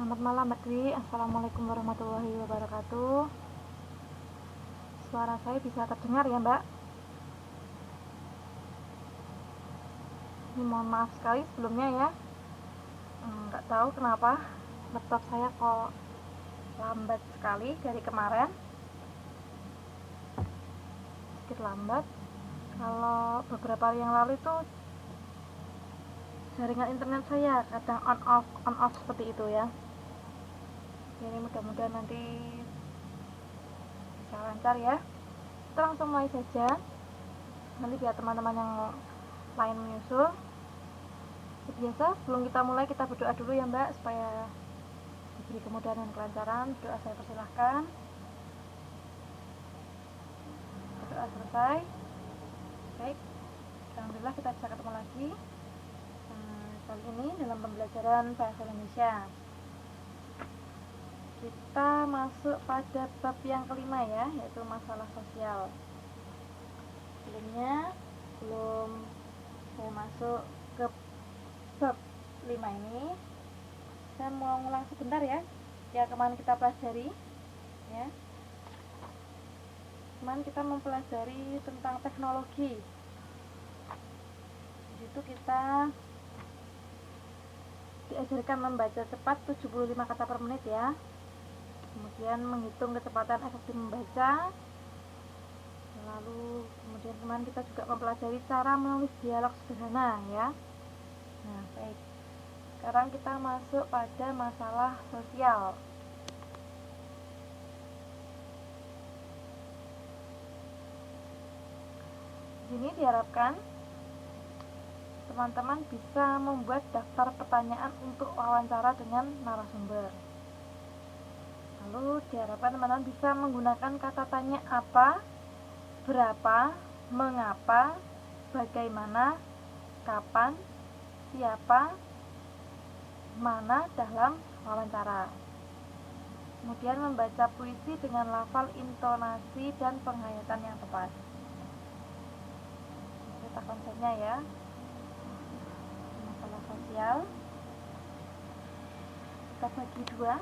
Selamat malam Mbak Dwi. Assalamualaikum warahmatullahi wabarakatuh. Suara saya bisa terdengar ya Mbak? Ini mohon maaf sekali sebelumnya ya. Nggak tahu kenapa laptop saya kok lambat sekali dari kemarin. Sedikit lambat. Kalau beberapa hari yang lalu itu jaringan internet saya kadang on off seperti itu ya. Jadi mudah-mudahan nanti bisa lancar ya. Kita langsung mulai saja. Nanti biar teman-teman yang lain menyusul. Seperti biasa, sebelum kita mulai kita berdoa dulu ya Mbak, supaya diberi kemudahan dan kelancaran. Doa saya persilahkan. Doa selesai. Baik, alhamdulillah kita bisa ketemu lagi kali ini dalam pembelajaran bahasa Indonesia. Kita masuk pada bab yang kelima ya, yaitu masalah sosial. Sebelum saya masuk ke bab 5 ini, saya mau ngulang sebentar ya kemarin kita pelajari ya. Kemarin kita mempelajari tentang teknologi. Di situ kita diajarkan membaca cepat 75 kata per menit ya. Kemudian menghitung kecepatan efektif membaca. Lalu kemudian kemarin kita juga mempelajari cara menulis dialog sederhana ya. Nah, baik. Sekarang kita masuk pada masalah sosial. Di sini diharapkan teman-teman bisa membuat daftar pertanyaan untuk wawancara dengan narasumber. Lalu diharapkan teman-teman bisa menggunakan kata tanya apa, berapa, mengapa, bagaimana, kapan, siapa, mana dalam wawancara. Kemudian membaca puisi dengan lafal, intonasi, dan penghayatan yang tepat. Kita konsepnya ya. Masalah sosial kita bagi dua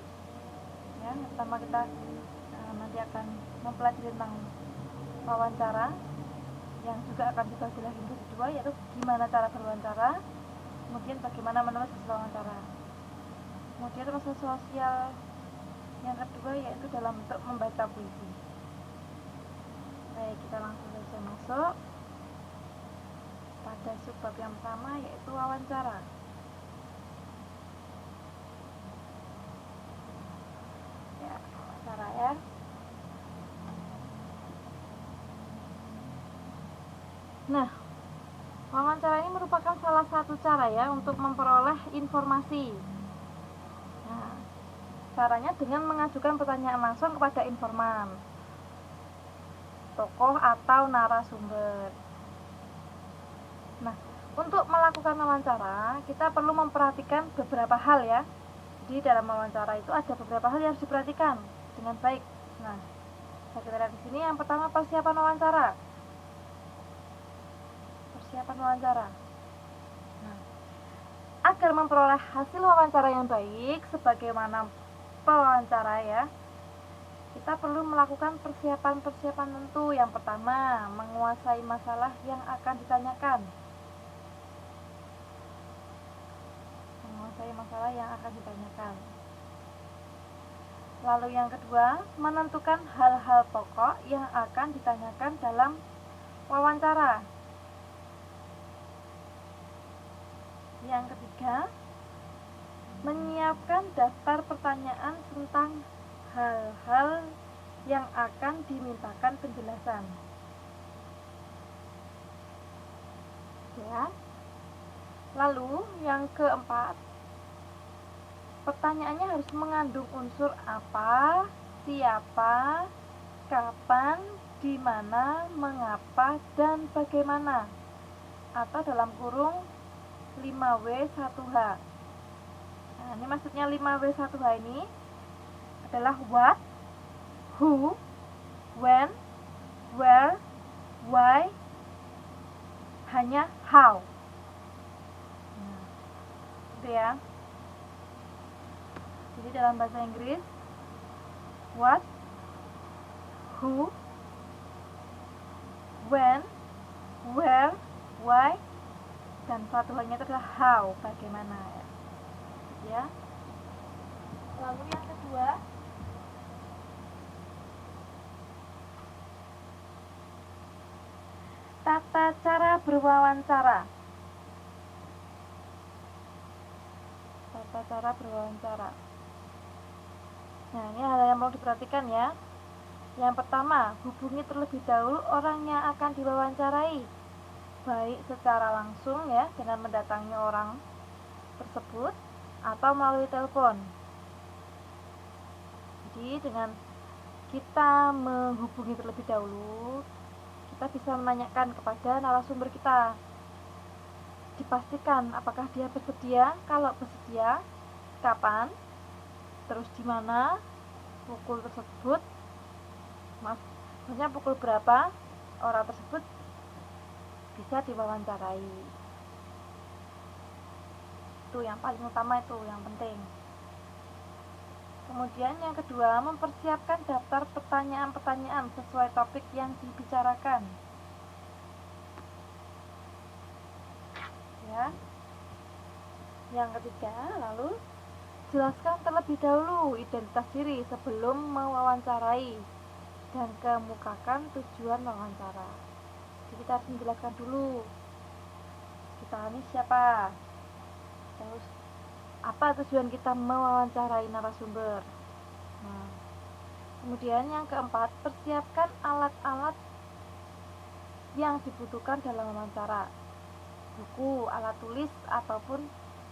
ya. Pertama kita nanti akan mempelajari tentang wawancara, yang juga akan dibagi lagi menjadi dua, yaitu gimana cara berwawancara, kemudian bagaimana menulis wawancara. Kemudian masalah sosial yang kedua yaitu dalam bentuk membaca puisi. Baik, kita langsung saja masuk pada subbab yang pertama, yaitu wawancara. Ya, wawancara ya. Nah, wawancara ini merupakan salah satu cara ya untuk memperoleh informasi. Nah, caranya dengan mengajukan pertanyaan langsung kepada informan, tokoh atau narasumber. Nah, untuk melakukan wawancara, kita perlu memperhatikan beberapa hal ya. Di dalam wawancara itu ada beberapa hal yang harus diperhatikan dengan baik. Nah, kita lihat di sini yang pertama, persiapan wawancara. Persiapan wawancara. Nah, agar memperoleh hasil wawancara yang baik sebagaimana pewawancara ya, kita perlu melakukan persiapan-persiapan tentu. Yang pertama, menguasai masalah yang akan ditanyakan. Masalah yang akan ditanyakan. Lalu yang kedua, menentukan hal-hal pokok yang akan ditanyakan dalam wawancara. Yang ketiga, menyiapkan daftar pertanyaan tentang hal-hal yang akan dimintakan penjelasan. Ya. Lalu yang keempat, pertanyaannya harus mengandung unsur apa, siapa, kapan, di mana, mengapa, dan bagaimana, atau dalam kurung 5W1H. Nah, ini maksudnya 5W1H ini adalah what, who, when, where, why, hanya how. Nah, gitu ya. Jadi dalam bahasa Inggris, what, who, when, where, why, dan satu halnya itu adalah how, bagaimana ya. Lalu yang kedua, tata cara berwawancara. Tata cara berwawancara. Nah, ini hal yang perlu diperhatikan ya. Yang pertama, hubungi terlebih dahulu orang yang akan diwawancarai, baik secara langsung ya, dengan mendatangi orang tersebut, atau melalui telepon. Jadi dengan kita menghubungi terlebih dahulu, kita bisa menanyakan kepada narasumber kita, dipastikan apakah dia bersedia. Kalau bersedia, kapan, terus di mana, pukul tersebut, maksudnya pukul berapa orang tersebut bisa diwawancarai. Itu yang paling utama, itu yang penting. Kemudian yang kedua, mempersiapkan daftar pertanyaan-pertanyaan sesuai topik yang dibicarakan. Ya. Yang ketiga, lalu jelaskan terlebih dahulu identitas diri sebelum mewawancarai dan kemukakan tujuan wawancara. Jadi kita harus menjelaskan dulu kita ini siapa, terus apa tujuan kita mewawancarai narasumber. Nah, kemudian yang keempat, persiapkan alat-alat yang dibutuhkan dalam wawancara, buku, alat tulis, ataupun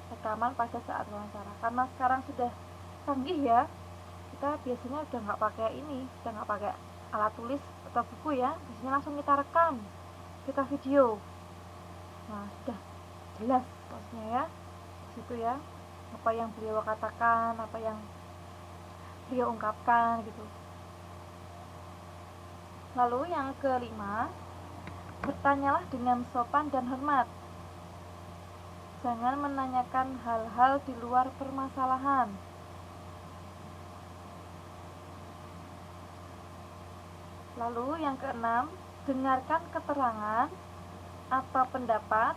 rekaman pada saat wawancara. Karena sekarang sudah canggih ya, kita biasanya udah nggak pakai alat tulis atau buku ya, biasanya langsung kita rekam, kita video. Nah, sudah jelas maksudnya ya, situ ya, apa yang beliau katakan, apa yang beliau ungkapkan gitu. Lalu yang kelima, bertanyalah dengan sopan dan hormat. Jangan menanyakan hal-hal di luar permasalahan. Lalu yang keenam, dengarkan keterangan atau pendapat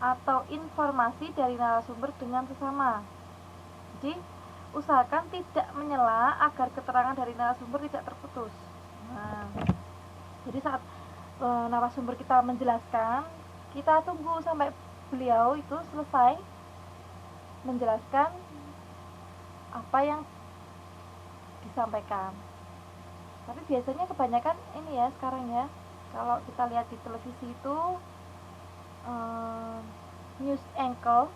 atau informasi dari narasumber dengan sesama. Jadi usahakan tidak menyela agar keterangan dari narasumber tidak terputus. Nah, jadi saat narasumber kita menjelaskan, kita tunggu sampai beliau itu selesai menjelaskan apa yang disampaikan. Tapi biasanya kebanyakan ini ya sekarang ya, kalau kita lihat di televisi itu news anchor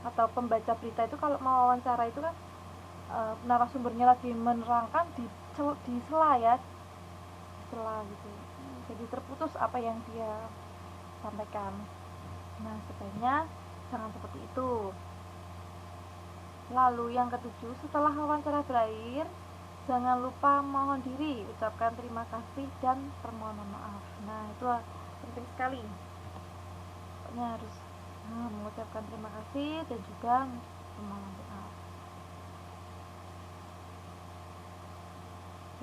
atau pembaca berita itu kalau mau wawancara itu kan narasumbernya lagi menerangkan di sela ya, sela gitu, jadi terputus apa yang dia sampaikan. Nah, sebaiknya jangan seperti itu. Lalu yang ketujuh, setelah wawancara berakhir, jangan lupa mohon diri, ucapkan terima kasih dan permohonan maaf. Nah, itu penting sekali. Pokoknya harus mengucapkan terima kasih dan juga permohonan maaf.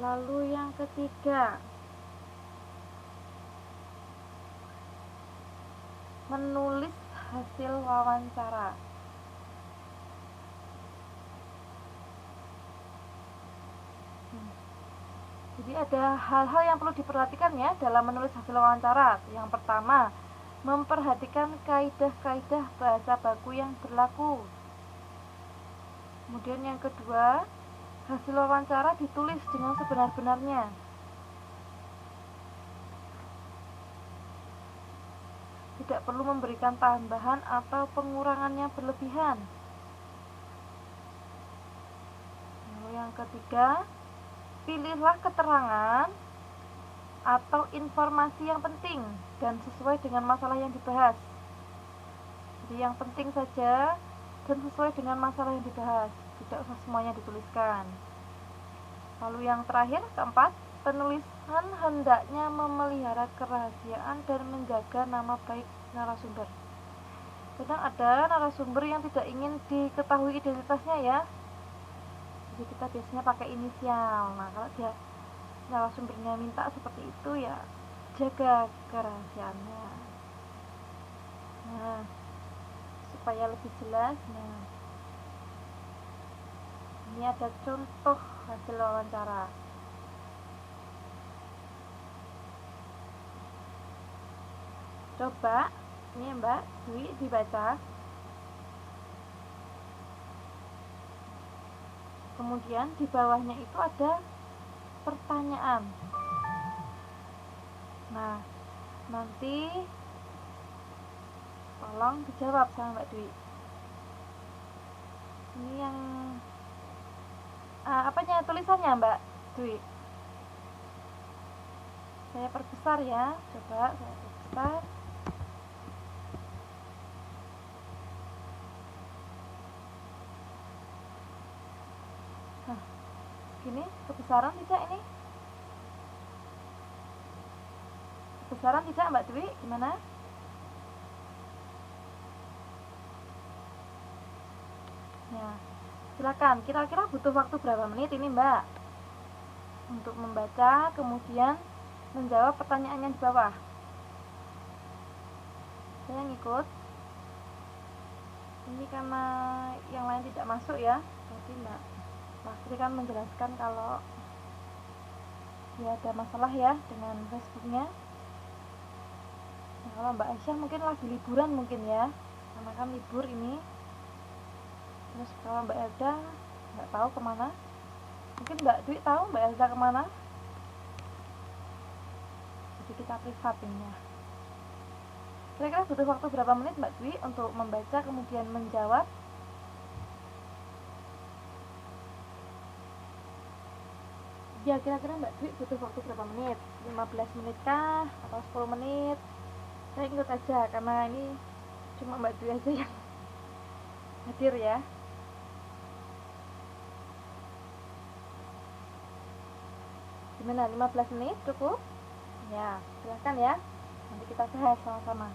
Lalu yang ketiga, menulis hasil wawancara. Jadi ada hal-hal yang perlu diperhatikan ya dalam menulis hasil wawancara. Yang pertama, memperhatikan kaidah-kaidah bahasa baku yang berlaku. Kemudian yang kedua, hasil wawancara ditulis dengan sebenar-benarnya. Tidak perlu memberikan tambahan atau pengurangan yang berlebihan. Lalu yang ketiga, pilihlah keterangan atau informasi yang penting dan sesuai dengan masalah yang dibahas. Jadi yang penting saja dan sesuai dengan masalah yang dibahas, tidak usah semuanya dituliskan. Lalu yang terakhir, keempat, penulisan hendaknya memelihara kerahasiaan dan menjaga nama baik narasumber. Kadang ada narasumber yang tidak ingin diketahui identitasnya ya, jadi kita biasanya pakai inisial. Nah, kalau dia narasumbernya minta seperti itu ya jaga kerahasiaannya. Nah, supaya lebih jelas, nah ini ada contoh hasil wawancara. Coba ini Mbak Dwi dibaca. Kemudian di bawahnya itu ada pertanyaan. Nah, nanti tolong dijawab sama Mbak Dwi. Ini yang apanya tulisannya Mbak Dwi? Saya perbesar ya. Coba saya perbesar. Nah, gini kebesaran tidak ini? Kebesaran tidak Mbak Dwi? Gimana? Ya, silakan. Kira-kira butuh waktu berapa menit ini Mbak untuk membaca kemudian menjawab pertanyaannya di bawah? Saya ngikut. Ini karena yang lain tidak masuk ya, jadi Mbak Makri kan menjelaskan kalau dia ada masalah ya dengan Facebooknya. Nah, kalau Mbak Aisyah mungkin lagi liburan mungkin ya, karena kan libur ini. Terus kalau Mbak Elda nggak tahu kemana, mungkin Mbak Dwi tahu Mbak Elda kemana, jadi kita privat ini ya. Kira-kira butuh waktu berapa menit Mbak Dwi untuk membaca kemudian menjawab? Ya kira-kira Mbak Dwi butuh waktu berapa menit? 15 menit kah? Atau 10 menit? Saya ikut aja karena ini cuma Mbak Dwi aja yang hadir ya. Gimana, 15 menit cukup? Ya, silahkan ya. Nanti kita bahas sama-sama.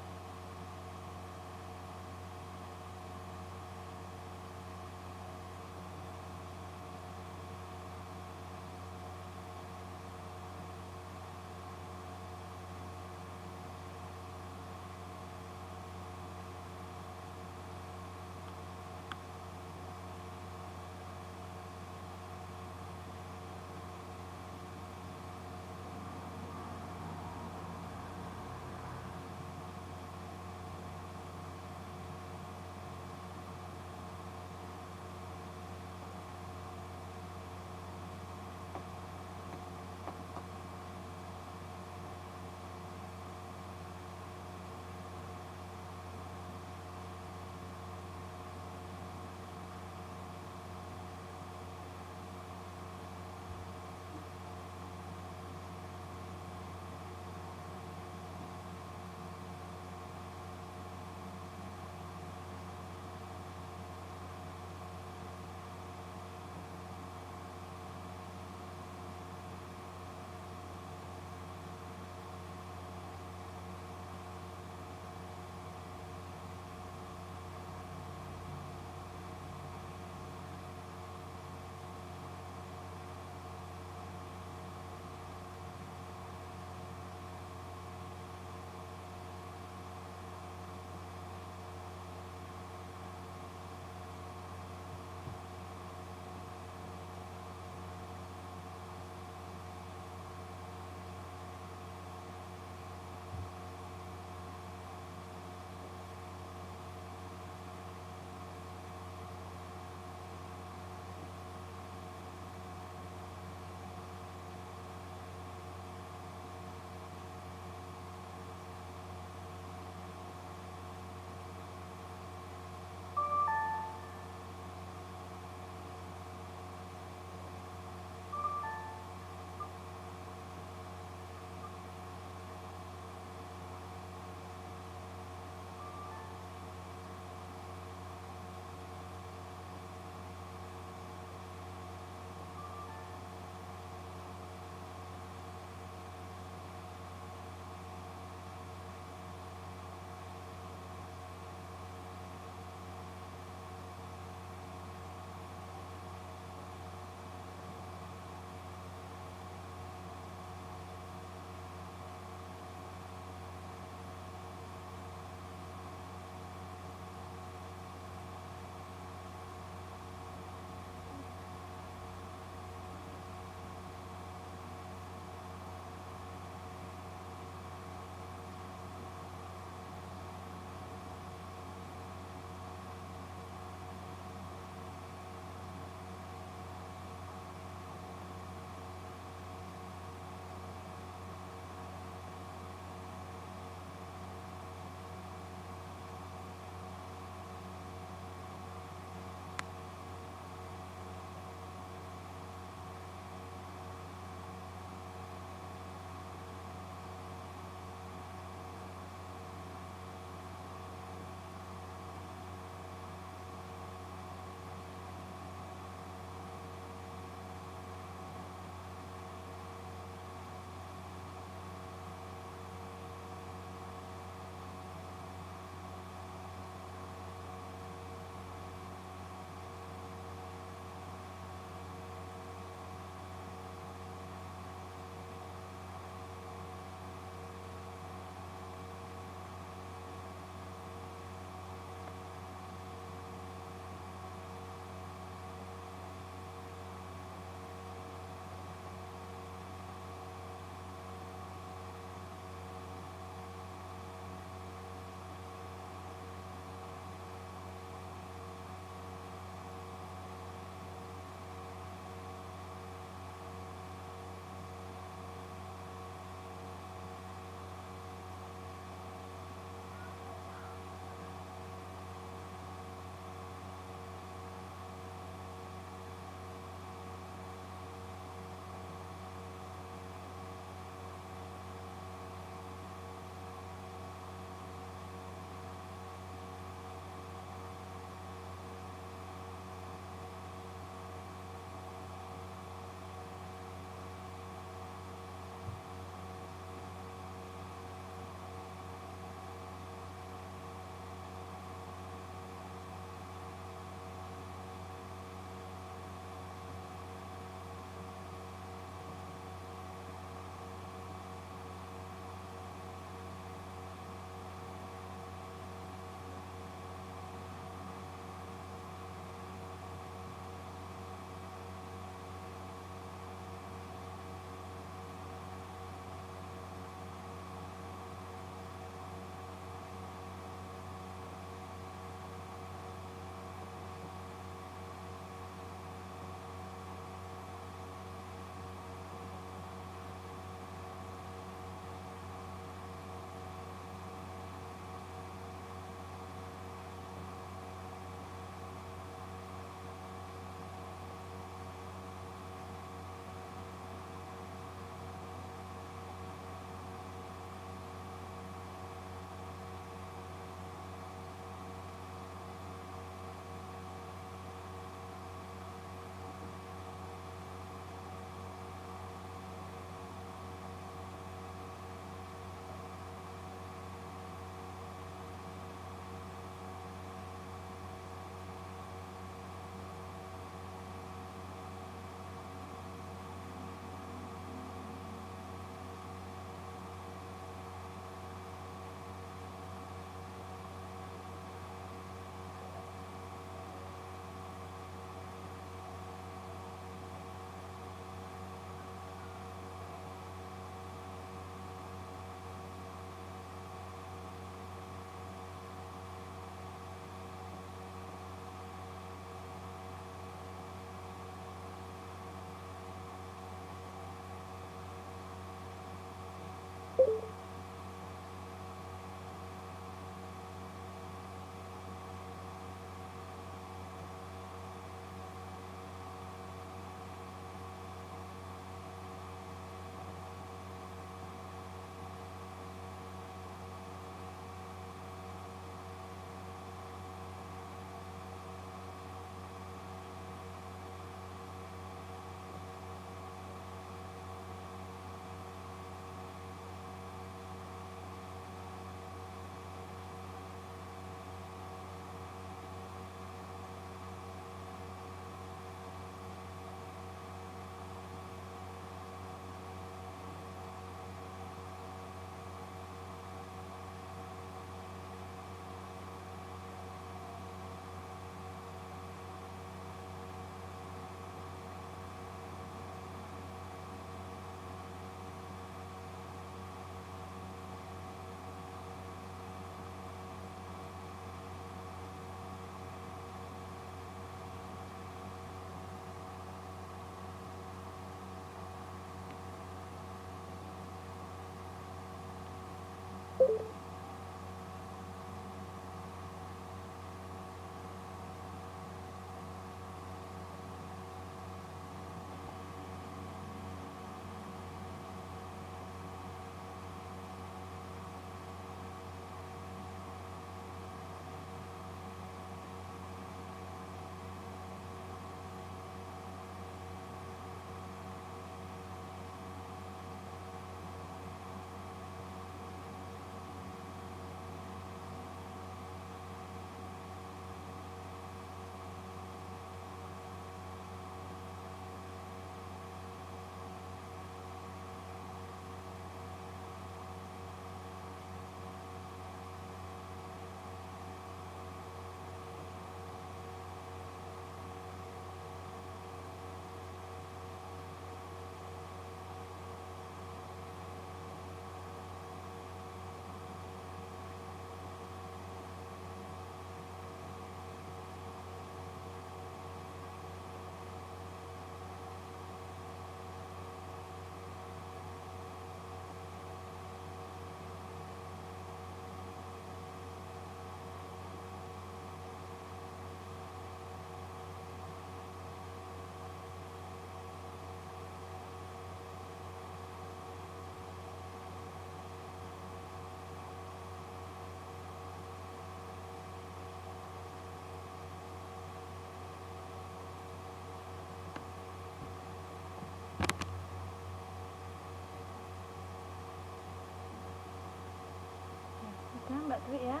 Udah Mbak Dwi ya.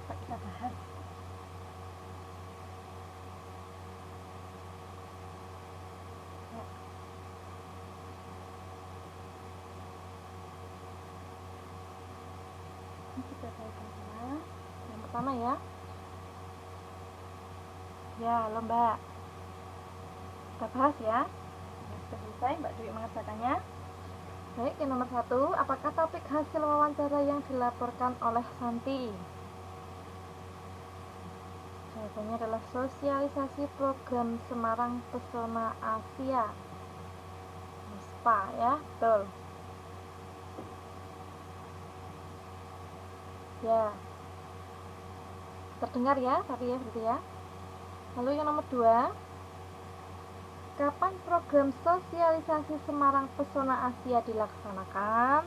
Pak kita bahas. Ya. Ini kita bahas yang pertama ya. Ya, halo Mbak. Kita bahas ya. Sudah selesai Mbak Dwi mengerjakannya. Baik, yang nomor 1, apakah topik hasil wawancara yang dilaporkan oleh Santi? Jawabannya adalah sosialisasi program Semarang Pesona Asia. SPA ya, betul. Ya, terdengar ya, tapi ya berarti ya. Lalu yang nomor 2, kapan program sosialisasi Semarang Pesona Asia dilaksanakan?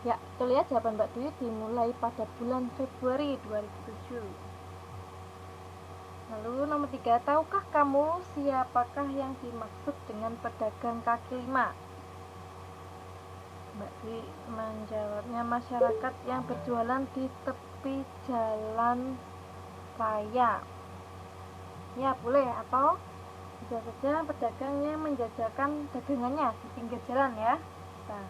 Ya, betul ya, jawaban Mbak Dwi dimulai pada bulan Februari 2007. Lalu nomor 3, tahukah kamu siapakah yang dimaksud dengan pedagang kaki lima? Mbak Dwi menjawabnya masyarakat yang berjualan di tepi jalan raya. Ya, boleh, atau bisa saja pedagangnya menjajakan dagangannya di pinggir jalan ya. Nah,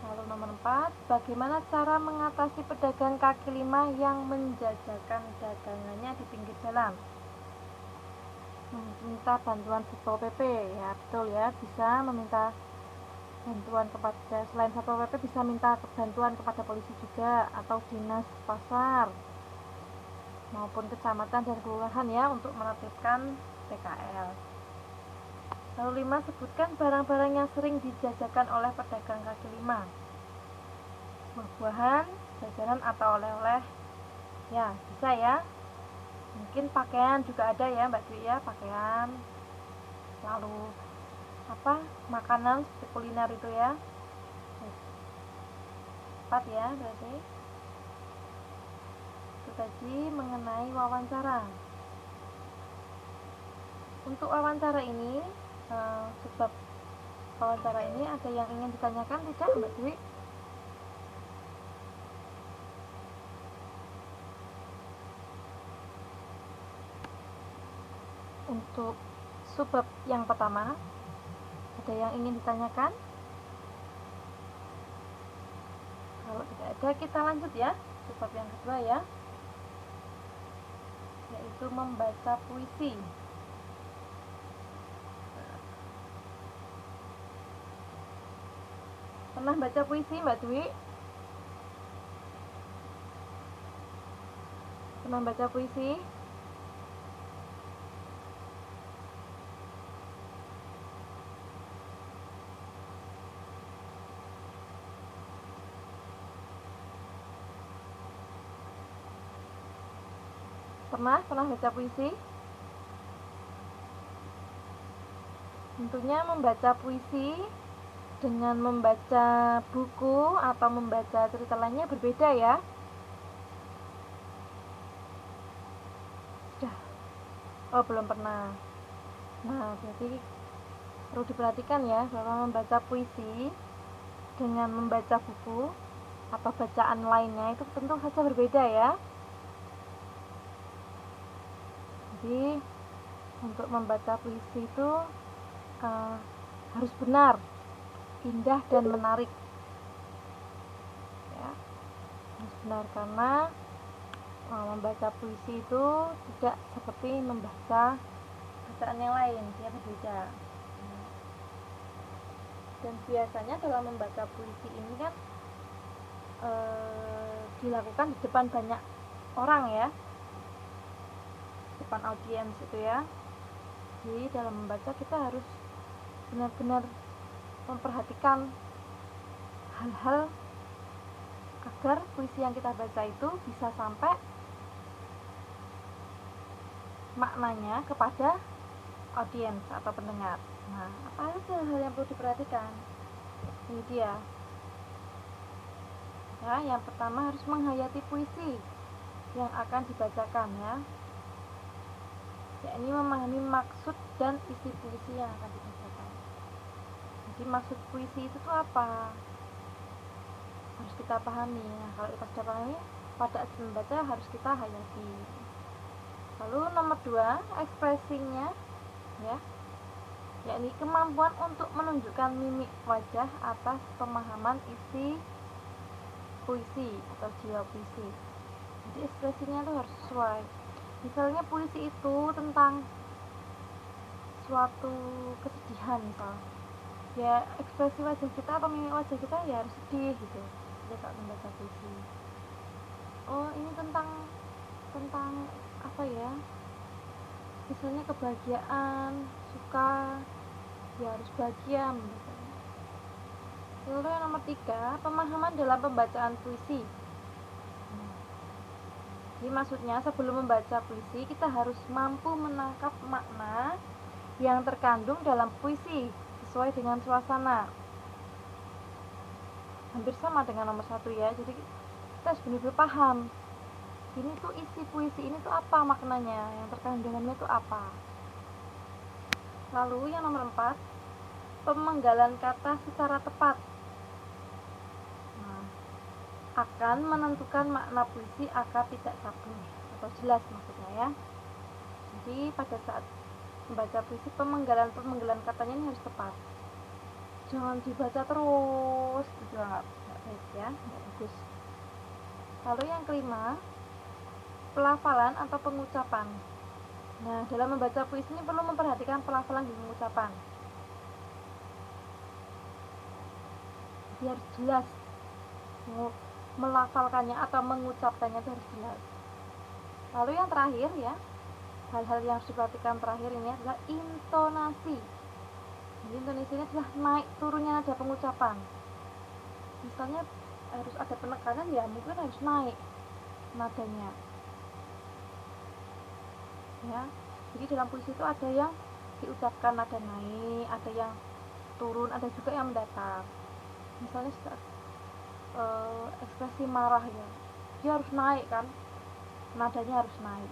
lalu nomor 4, bagaimana cara mengatasi pedagang kaki lima yang menjajakan dagangannya di pinggir jalan? Meminta bantuan Satpol PP ya, betul ya, bisa meminta bantuan kepada, selain Satpol PP bisa minta bantuan kepada polisi juga, atau dinas pasar maupun kecamatan dan kelurahan ya untuk menertibkan PKL. Lalu 5, sebutkan barang-barang yang sering dijajakan oleh pedagang kaki lima. Buah-buahan, jajanan atau oleh-oleh. Ya, bisa ya. Mungkin pakaian juga ada ya Mbak Dwi ya, pakaian. Lalu apa? Makanan seperti kuliner itu ya. 4 ya berarti. Itu tadi mengenai wawancara. Untuk wawancara ini, sebab wawancara ini ada yang ingin ditanyakan tidak Mbak Dwi? Untuk subbab yang pertama, ada yang ingin ditanyakan? Kalau tidak ada, kita lanjut ya. Subbab yang kedua ya, yaitu membaca puisi. Pernah baca puisi Mbak Dwi? Pernah baca puisi? Pernah baca puisi? Tentunya membaca puisi dengan membaca buku atau membaca cerita lainnya berbeda ya. Sudah. Oh, belum pernah. Nah, berarti perlu diperhatikan ya bahwa membaca puisi dengan membaca buku atau bacaan lainnya itu tentu saja berbeda ya. Jadi untuk membaca puisi itu harus benar, indah dan menarik ya. Harus benar karena membaca puisi itu tidak seperti membaca bacaan yang lain, dia berbeda. Dan biasanya dalam membaca puisi ini kan dilakukan di depan banyak orang ya, depan audiens itu ya. Jadi dalam membaca kita harus benar-benar memperhatikan hal-hal agar puisi yang kita baca itu bisa sampai maknanya kepada audiens atau pendengar. Nah, apa aja hal yang perlu diperhatikan? Ini dia. Ya, yang pertama harus menghayati puisi yang akan dibacakan ya. Yakni memahami maksud dan isi puisi yang akan dibacakan. Jadi maksud puisi itu tuh apa? Harus kita pahami. Nah, kalau kita sudah pahami, pada saat membaca harus kita hayati. Lalu nomor 2, ekspresinya ya, yakni kemampuan untuk menunjukkan mimik wajah atas pemahaman isi puisi atau jiwa puisi. Jadi ekspresinya itu harus sesuai. Misalnya puisi itu tentang suatu kesedihan misal, ya ekspresi wajah kita atau mimik wajah kita ya harus sedih gitu kita saat membaca puisi. Oh, ini tentang apa ya, misalnya kebahagiaan, suka, ya harus bahagia membacanya. Lalu yang nomor 3, pemahaman dalam pembacaan puisi. Jadi maksudnya sebelum membaca puisi kita harus mampu menangkap makna yang terkandung dalam puisi sesuai dengan suasana. Hampir sama dengan nomor 1 ya. Jadi kita harus benar-benar paham ini tuh isi puisi ini tuh apa maknanya, yang terkandung dalamnya tuh apa. Lalu yang nomor 4, pemenggalan kata secara tepat. Nah, akan menentukan makna puisi agar tidak cabul atau jelas maksudnya ya. Jadi pada saat membaca puisi pemenggalan katanya ini harus tepat. Jangan dibaca terus, itu juga nggak baik ya, nggak bagus. Lalu yang kelima, pelafalan atau pengucapan. Nah, dalam membaca puisi ini perlu memperhatikan pelafalan dan pengucapan. Biar jelas melafalkannya atau mengucapkannya itu harus jelas. Lalu yang terakhir ya, hal-hal yang harus diperhatikan terakhir ini adalah intonasi. Jadi intonasi ini adalah naik turunnya nada pengucapan. Misalnya harus ada penekanan ya mungkin harus naik nadanya. Ya, jadi dalam puisi itu ada yang diucapkan nada naik, ada yang turun, ada juga yang mendatar. Misalnya ekspresi marah ya, dia harus naik kan, nadanya harus naik.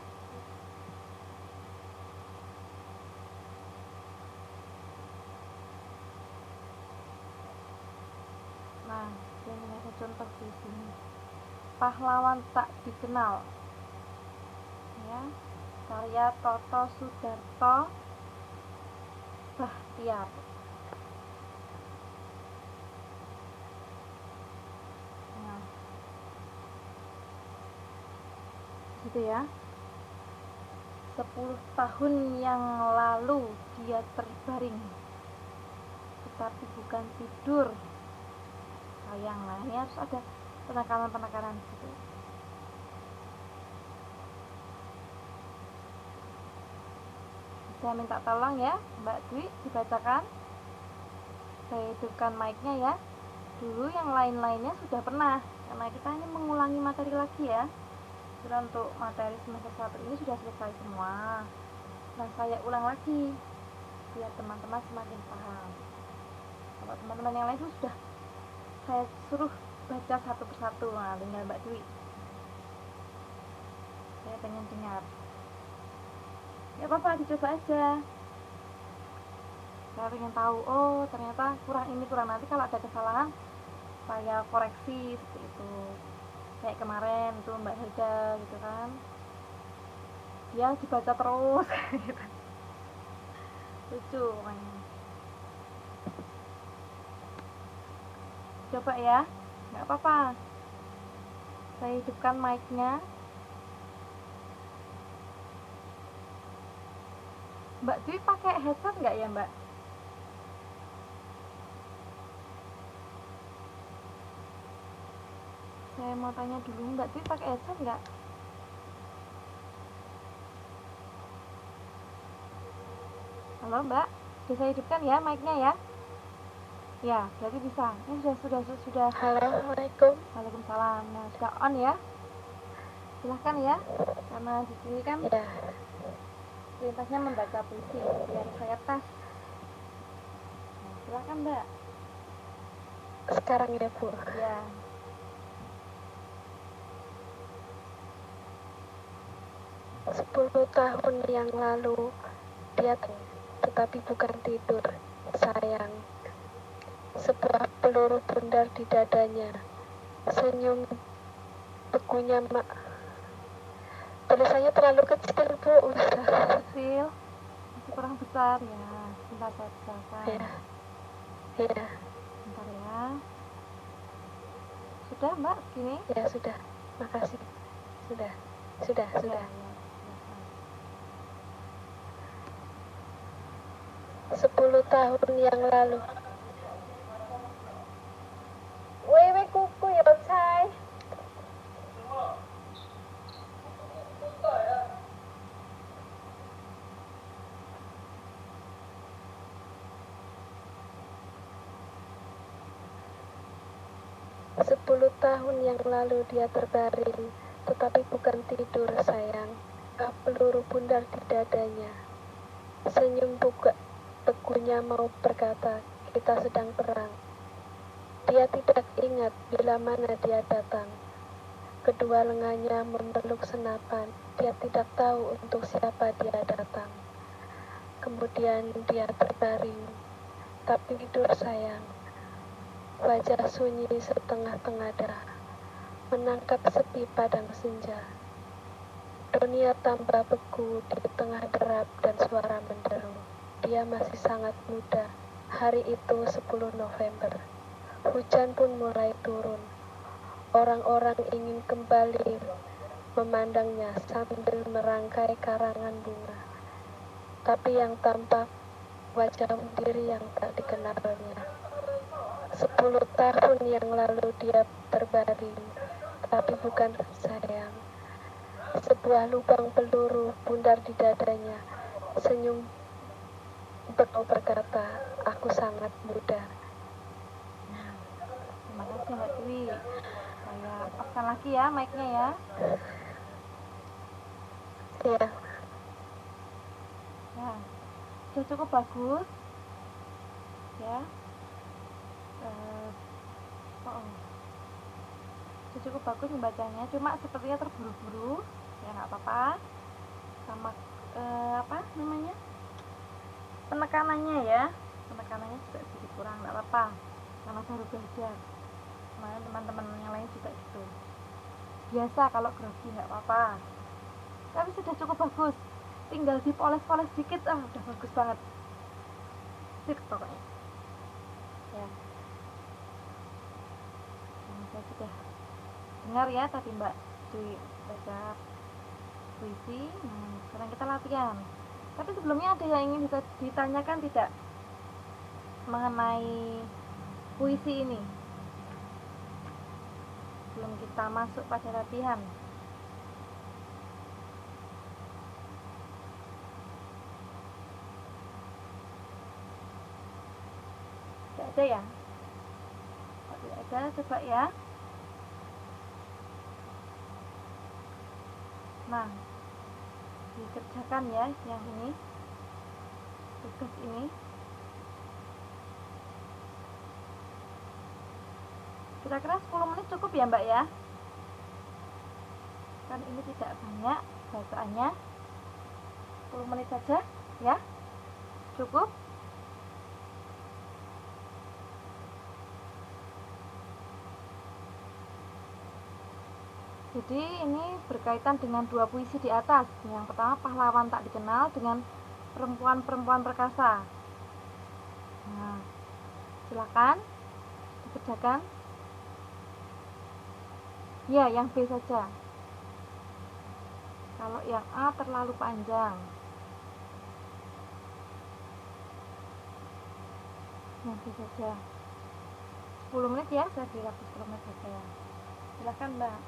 Nah, ini ada contoh di sini. Pahlawan tak dikenal. Ya, karya Toto Sudarto Bahtiar. Nah, gitu ya. 10 tahun yang lalu dia terbaring, tetapi bukan tidur. Sayang, nah ini harus ada penekanan gitu. Saya minta tolong ya Mbak Dwi dibacakan. Saya hidupkan mic-nya ya. Dulu yang lain-lainnya sudah pernah, karena kita ini mengulangi materi lagi ya. Kebetulan untuk materi semester 1 ini sudah selesai semua. Nah, saya ulang lagi biar teman-teman semakin paham. Kalau teman-teman yang lain itu sudah saya suruh baca satu persatu. Nah, tinggal Mbak Dwi. Saya pengen dengar. Ya apa-apa, dicoba aja. Saya pengen tahu, oh ternyata kurang ini, kurang nanti. Kalau ada kesalahan, saya koreksi seperti itu. Kayak kemarin itu Mbak Helda gitu kan, dia dibaca terus gitu. Lucu pokoknya. Coba ya, nggak apa-apa. Saya hidupkan mic-nya. Mbak Dwi pakai headset nggak ya, Mbak? Saya mau tanya dulu, Mbak Dwi pakai headset nggak? Halo Mbak, bisa saya hidupkan ya mic-nya ya? Ya, berarti bisa. Ini sudah. Halo, Assalamualaikum. Waalaikumsalam. Nah, sudah on ya? Silahkan ya, karena di sini kan Ya, perintahnya membaca puisi, biar saya tes. Nah, silahkan Mbak. sekarang ya Bu. Ya. Sepuluh tahun yang lalu dia tetapi bukan tidur, sayang. Sebuah peluru bundar di dadanya. Senyum bekunya mak. Tulisannya terlalu kecil Bu. Kecil, masih kurang besar ya. Bentar saya besarkan. Ya. Ya. Bentar ya. Sudah Mbak, segini? Ya sudah. Makasih. Sudah. Ya. 10 tahun yang lalu. Wewe kuku ya Cai. Sepuluh tahun yang lalu dia terbaring, tetapi bukan tidur sayang. Peluru bundar di dadanya. Senyum buka bekunya mau berkata, kita sedang perang. Dia tidak ingat bila mana dia datang. Kedua lengannya memeluk senapan. Dia tidak tahu untuk siapa dia datang. Kemudian dia terbaring, tapi tidur sayang. Wajah sunyi setengah tengadah, menangkap sepi padang senja. Dunia tambah beku di tengah derap dan suara menderu. Dia masih sangat muda. Hari itu 10 November. Hujan pun mulai turun. Orang-orang ingin kembali memandangnya sambil merangkai karangan bunga. Tapi yang tampak wajah diri yang tak dikenalnya. 10 tahun yang lalu dia terbaring, tapi bukan sayang. Sebuah lubang peluru bundar di dadanya. Senyum beku berkata, aku sangat muda. Terima kasih Mbak Dwi. Saya off-kan lagi ya mic-nya ya. Ya. Nah, sudah cukup bagus ya. Sudah cukup bagus membacanya, cuma sepertinya terburu-buru. Ya nggak apa-apa. Sama apa namanya, penekanannya ya, penekanannya juga sedikit kurang, nggak apa-apa karena baru belajar. Kemarin teman-teman yang lain juga gitu, biasa kalau grogi nggak apa-apa, tapi sudah cukup bagus, tinggal dipoles-poles dikit, udah bagus banget, sip pokoknya ya. Ini saya sudah dengar ya tadi Mbak Dwi baca puisi. Sekarang kita latihan. Tapi sebelumnya ada yang ingin ditanyakan tidak mengenai puisi ini sebelum kita masuk pada latihan? Tidak ada ya? Kalau tidak ada, coba ya. Nah, dikerjakan ya yang ini, tugas ini. Kira-kira 10 menit cukup ya Mbak ya? Kan ini tidak banyak bacaannya, 10 menit saja ya, cukup. Jadi ini berkaitan dengan dua puisi di atas. Yang pertama, pahlawan tak dikenal dengan perempuan-perempuan perkasa. Nah, silakan dikerjakan. Ya, yang B saja. Kalau yang A terlalu panjang. Yang B saja. 10 menit ya, saya beri waktu 10 menit saja. Silakan Mbak.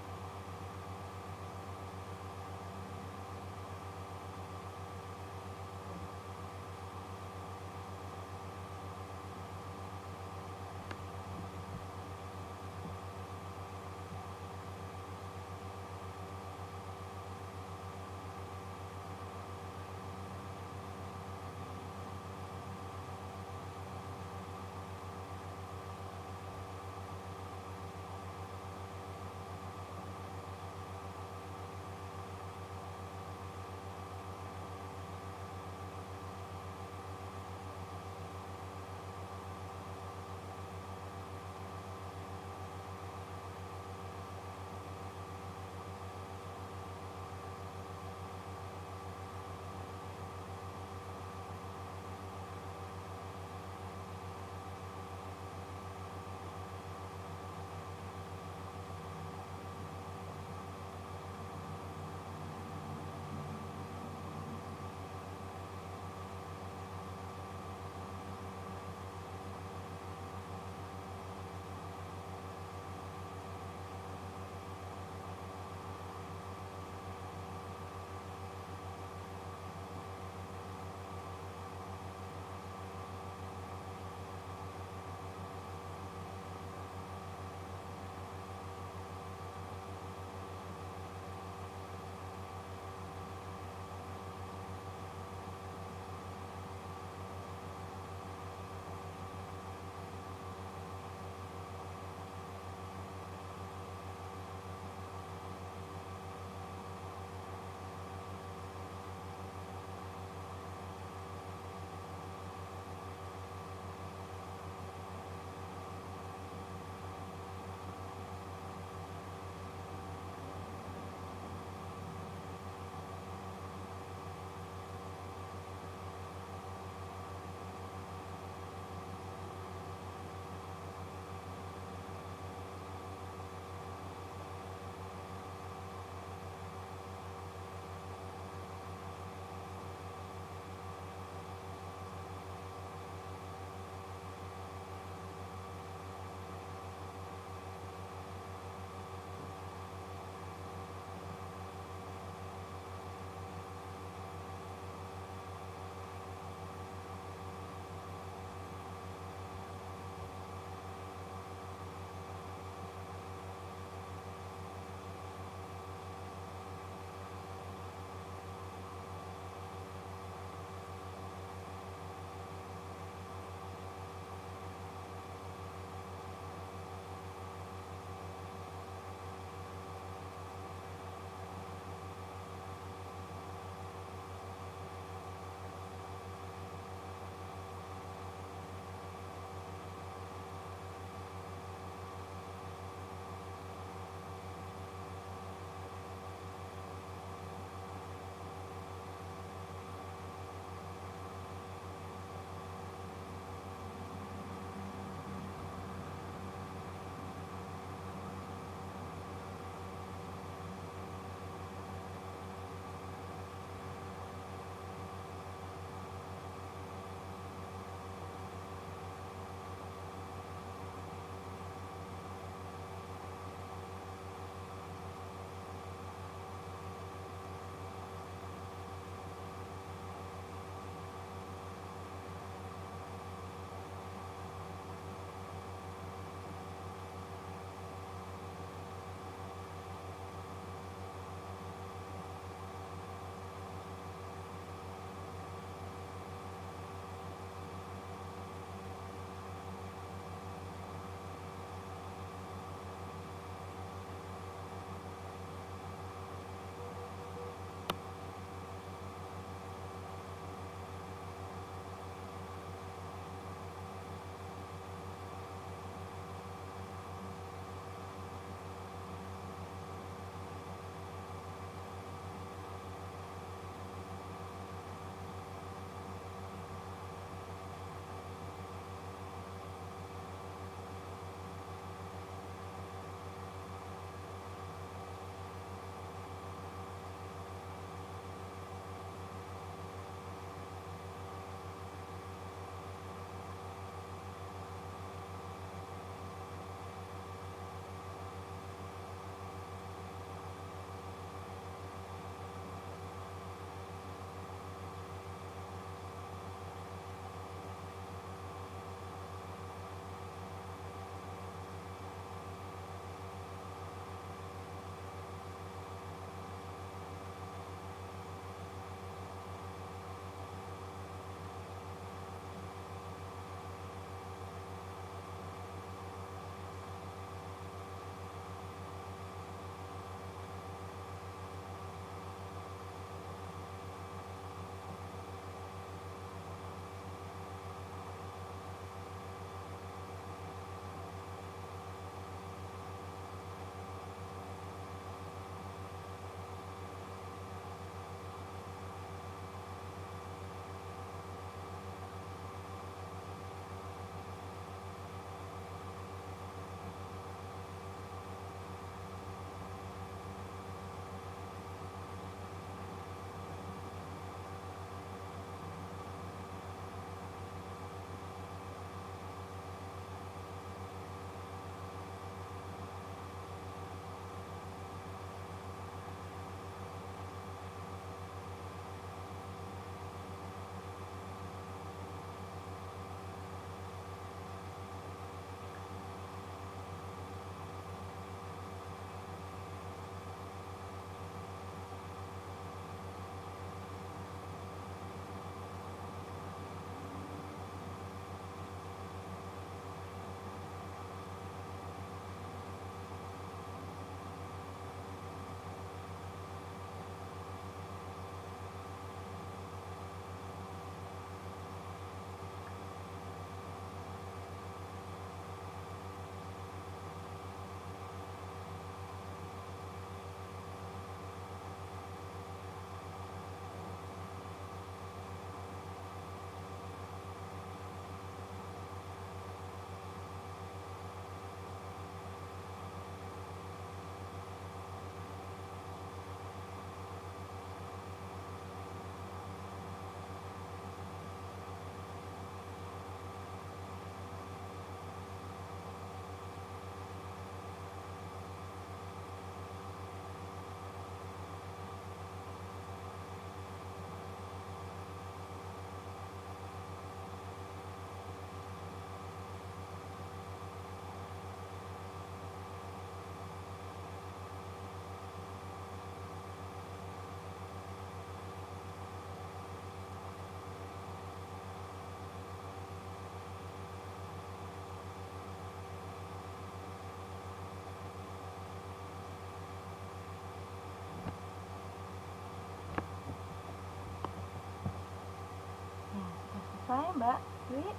selesai Mbak Dwi.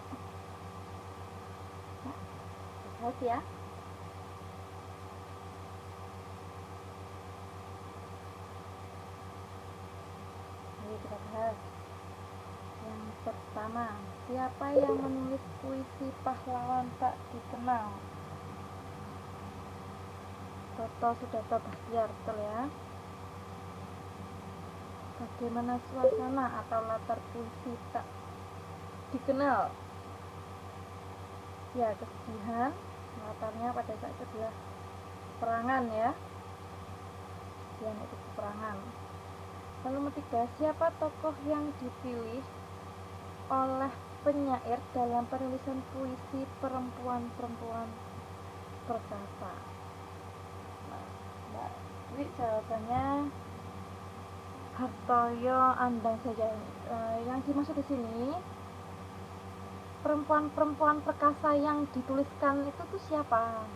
Nah, selesai ya. Mari kita bahas. Yang pertama, siapa yang menulis puisi Pahlawan Tak Dikenal? Toto Sudarto Bachtiar, betul ya. Bagaimana suasana atau latar puisi Tak Dikenal? Ya, kesedihan. Latarnya pada saat itu adalah peperangan ya. Kesedihan itu peperangan. Lalu nomor 3, siapa tokoh yang dipilih oleh penyair dalam penulisan puisi perempuan-perempuan perkasa? Nah, Mbak Dwi jawabannya Hartoyo Andang saja. Yang dimaksud di sini perempuan-perempuan perkasa yang dituliskan itu tuh siapa?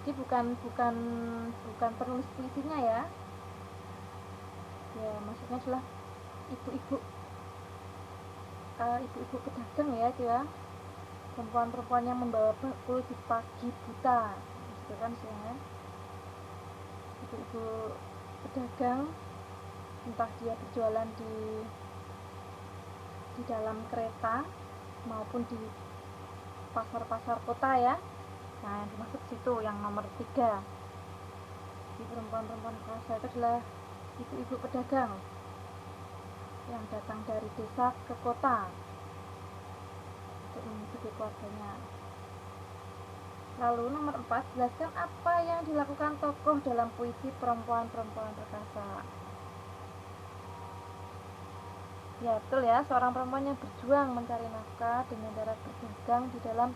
Jadi bukan penulis puisinya ya. Ya, maksudnya adalah ibu-ibu pedagang ya itu ya. Perempuan-perempuan yang membawa bakul di pagi buta. Itu kan ya. Ibu-ibu pedagang, entah dia berjualan di dalam kereta maupun di pasar-pasar kota ya. Nah, yang dimaksud situ yang nomor 3. Di perempuan-perempuan perkasa itu adalah ibu-ibu pedagang yang datang dari desa ke kota untuk menghidupi keluarganya. Lalu nomor 4, jelaskan apa yang dilakukan tokoh dalam puisi perempuan-perempuan perkasa. Ya, betul ya, seorang perempuan yang berjuang mencari nafkah dengan cara berdagang di dalam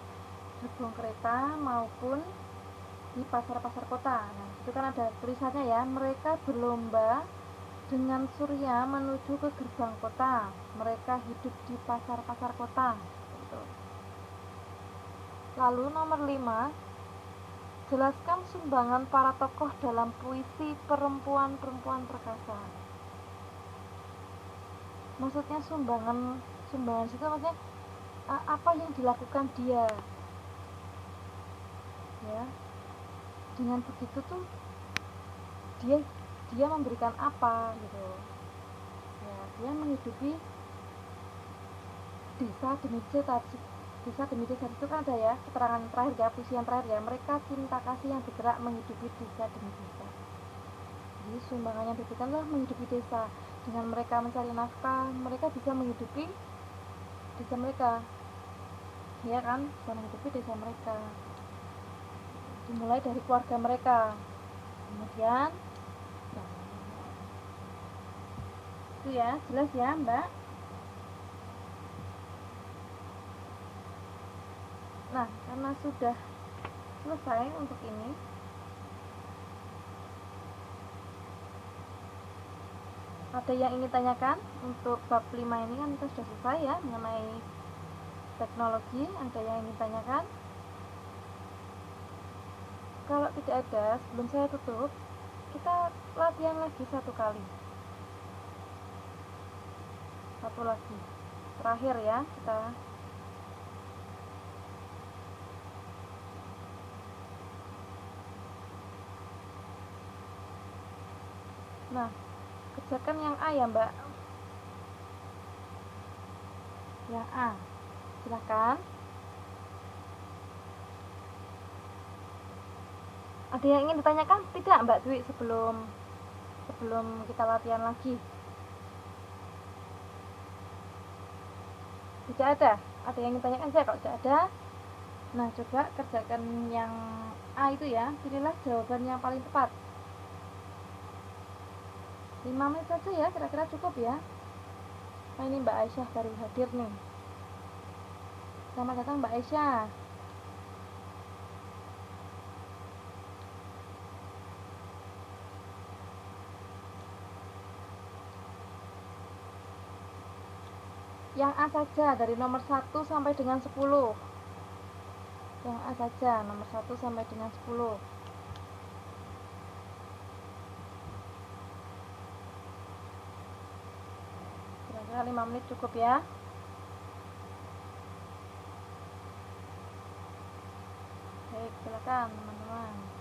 gerbong kereta maupun di pasar-pasar kota. Nah, itu kan ada tulisannya ya, mereka berlomba dengan surya menuju ke gerbang kota. Mereka hidup di pasar-pasar kota. Gitu. Lalu nomor 5, jelaskan sumbangan para tokoh dalam puisi perempuan-perempuan perkasa. Maksudnya sumbangan itu maksudnya apa yang dilakukan dia. Ya, dengan begitu tuh dia memberikan apa gitu ya, dia menghidupi desa demi desa itu kan ada ya keterangan terakhir ya, puisi yang terakhir ya, mereka cinta kasih yang bergerak menghidupi desa demi desa. Jadi sumbangan yang diberikan adalah menghidupi desa. Dengan mereka mencari nafkah, mereka bisa menghidupi desa mereka ya kan, bisa menghidupi desa mereka, dimulai dari keluarga mereka. Kemudian itu ya, jelas ya Mbak. Nah, karena sudah selesai untuk ini, ada yang ingin tanyakan untuk bab 5 ini kan kita sudah selesai ya mengenai teknologi. Ada yang ingin tanyakan? Kalau tidak ada, sebelum saya tutup, kita latihan lagi satu lagi terakhir ya kita. Nah, kerjakan yang A ya Mbak. Yang A, silahkan. Ada yang ingin ditanyakan tidak Mbak Dwi sebelum kita latihan lagi? Tidak ada? Ada yang ingin tanyakan saya? Kalau tidak ada, nah coba kerjakan yang A itu ya, pilihlah jawaban yang paling tepat. 5 menit saja ya, kira-kira cukup ya. Nah, ini Mbak Aisyah baru hadir nih. Selamat datang Mbak Aisyah. Yang A saja dari nomor 1 sampai dengan 10. Yang A saja nomor 1 sampai dengan 10. kira 5 menit cukup ya. Baik, silakan teman-teman.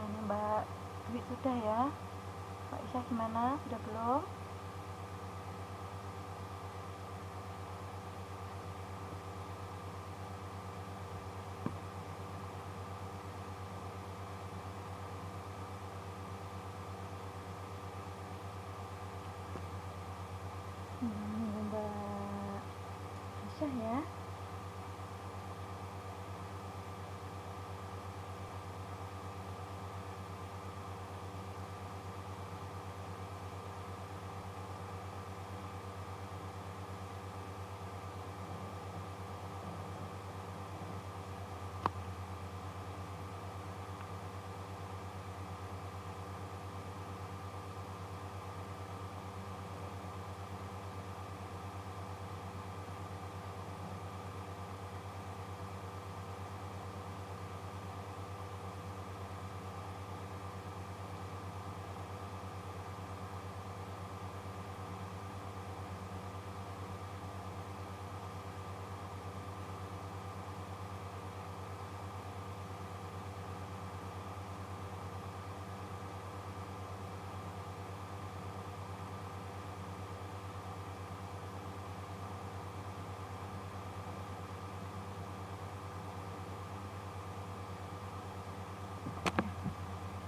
ini Mbak Dwi sudah ya. Mbak Isya gimana? Sudah belum? Mbak Isya ya.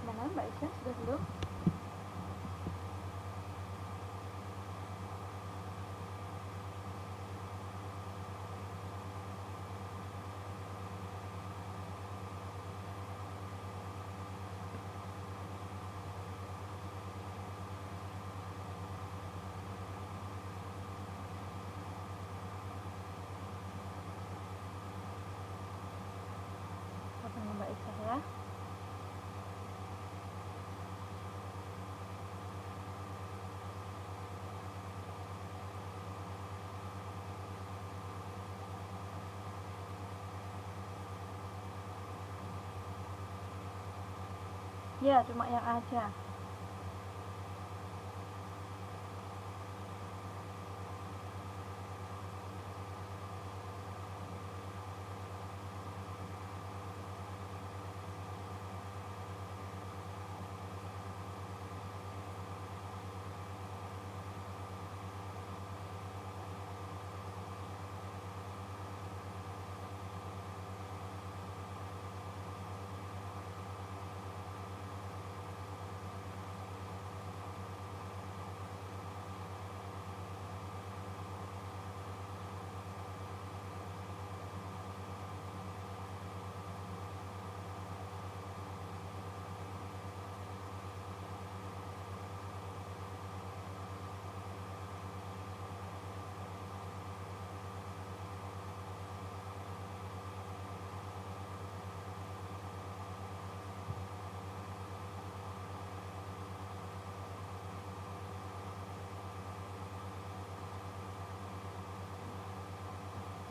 Mana Mbak Isya sudah belum? Apa Mbak Isya ya? Ya, cuma yang aja.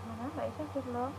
Mana Mbak Isya sudah belum?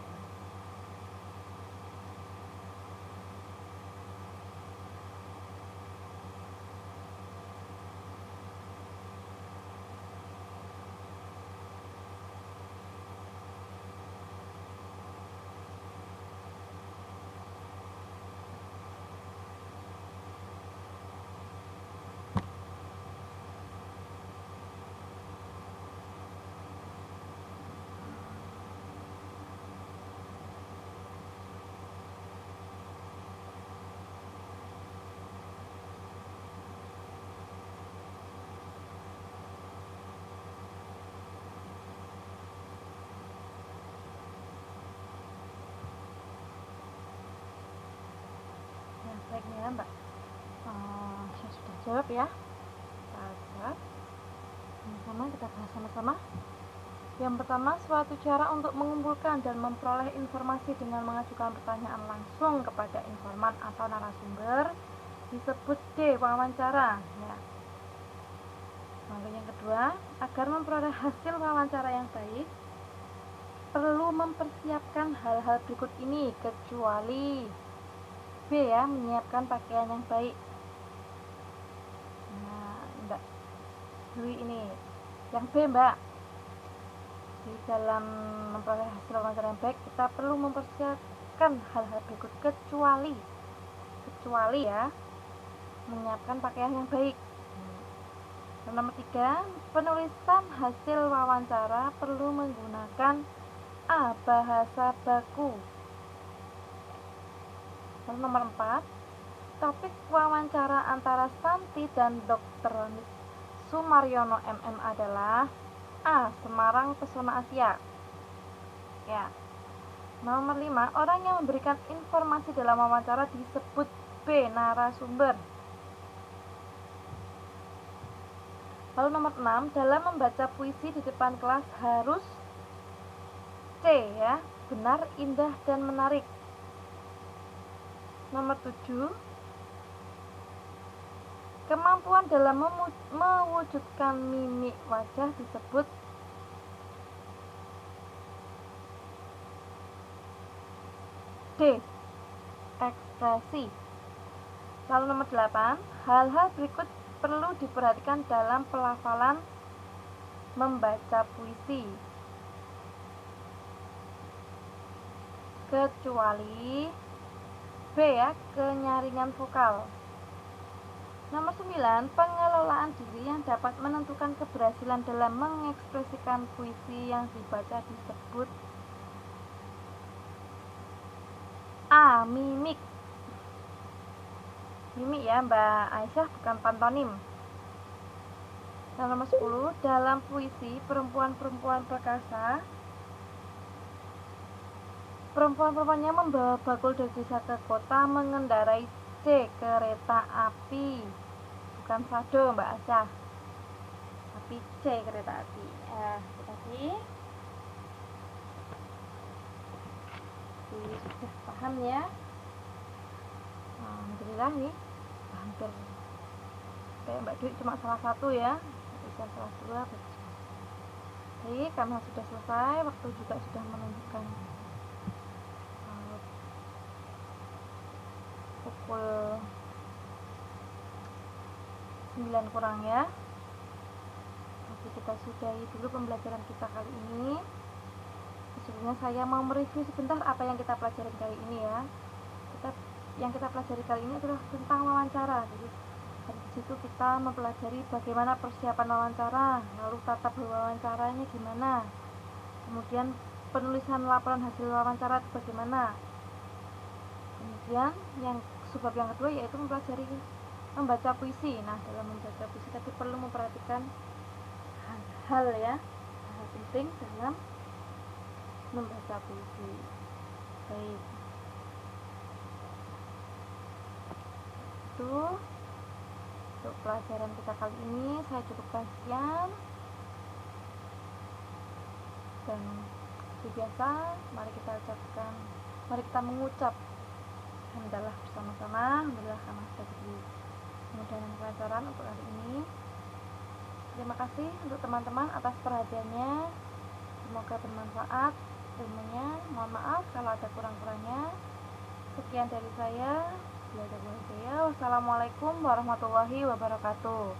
Nah, baiknya Mbak. Saya sudah jawab ya. Kita jawab sama-sama, kita bahas sama-sama. Yang pertama, suatu cara untuk mengumpulkan dan memperoleh informasi dengan mengajukan pertanyaan langsung kepada informan atau narasumber disebut D. Wawancara ya. Lalu yang kedua, agar memperoleh hasil wawancara yang baik perlu mempersiapkan hal-hal berikut ini, kecuali B ya, menyiapkan pakaian yang baik. Nah, Mbak Dwi ini yang B Mbak, di dalam memperoleh hasil wawancara yang baik kita perlu mempersiapkan hal-hal berikut, kecuali kecuali ya menyiapkan pakaian yang baik. Nomor 3, penulisan hasil wawancara perlu menggunakan bahasa baku. Lalu nomor 4, topik wawancara antara Santi dan Dr. Sumaryono MM adalah Semarang Pesona Asia. Ya. Nomor 5, orang yang memberikan informasi dalam wawancara disebut B. narasumber. Lalu nomor 6, dalam membaca puisi di depan kelas harus C ya, benar, indah, dan menarik. Nomor 7, kemampuan dalam mewujudkan mimik wajah disebut D. ekspresi. Lalu nomor 8, hal-hal berikut perlu diperhatikan dalam pelafalan membaca puisi. Kecuali B ya, kenyaringan vokal. Nomor 9, pengelolaan diri yang dapat menentukan keberhasilan dalam mengekspresikan puisi yang dibaca disebut mimik. Mimik ya Mbak Aisyah, bukan pantonim. Dan nomor 10, dalam puisi perempuan-perempuan perkasa, perempuan-perempuannya membawa bakul dari desa ke kota mengendarai C. kereta api. Bukan sado Mbak Aisyah, tapi C. kereta api. Sudah paham ya? Alhamdulillah nih, hampir kayak Mbak Dwi cuma salah satu ya, bisa salah dua. Baik, karena sudah selesai, waktu juga sudah menunjukkan pukul 9 kurang ya. Nanti kita sudahi dulu pembelajaran kita kali ini. Sebelumnya saya mau mereview sebentar apa yang kita pelajari kali ini ya. Yang kita pelajari kali ini adalah tentang wawancara. Jadi dari situ kita mempelajari bagaimana persiapan wawancara, lalu tata wawancaranya gimana, kemudian penulisan laporan hasil wawancara itu bagaimana. Kemudian yang subbab yang kedua yaitu mempelajari membaca puisi. Nah, dalam membaca puisi tadi perlu memperhatikan hal penting dalam membaca puisi. Baik, itu untuk pelajaran kita kali ini saya cukupkan sekian. Dan seperti biasa, mari kita mengucap hamdalah bersama-sama. Alhamdulillah karena sudah diberi kemudahan dan kelancaran untuk hari ini. Terima kasih untuk teman-teman atas perhatiannya. Semoga bermanfaat ilmunya. Mohon maaf kalau ada kurang-kurangnya. Sekian dari saya. Wassalamualaikum warahmatullahi wabarakatuh.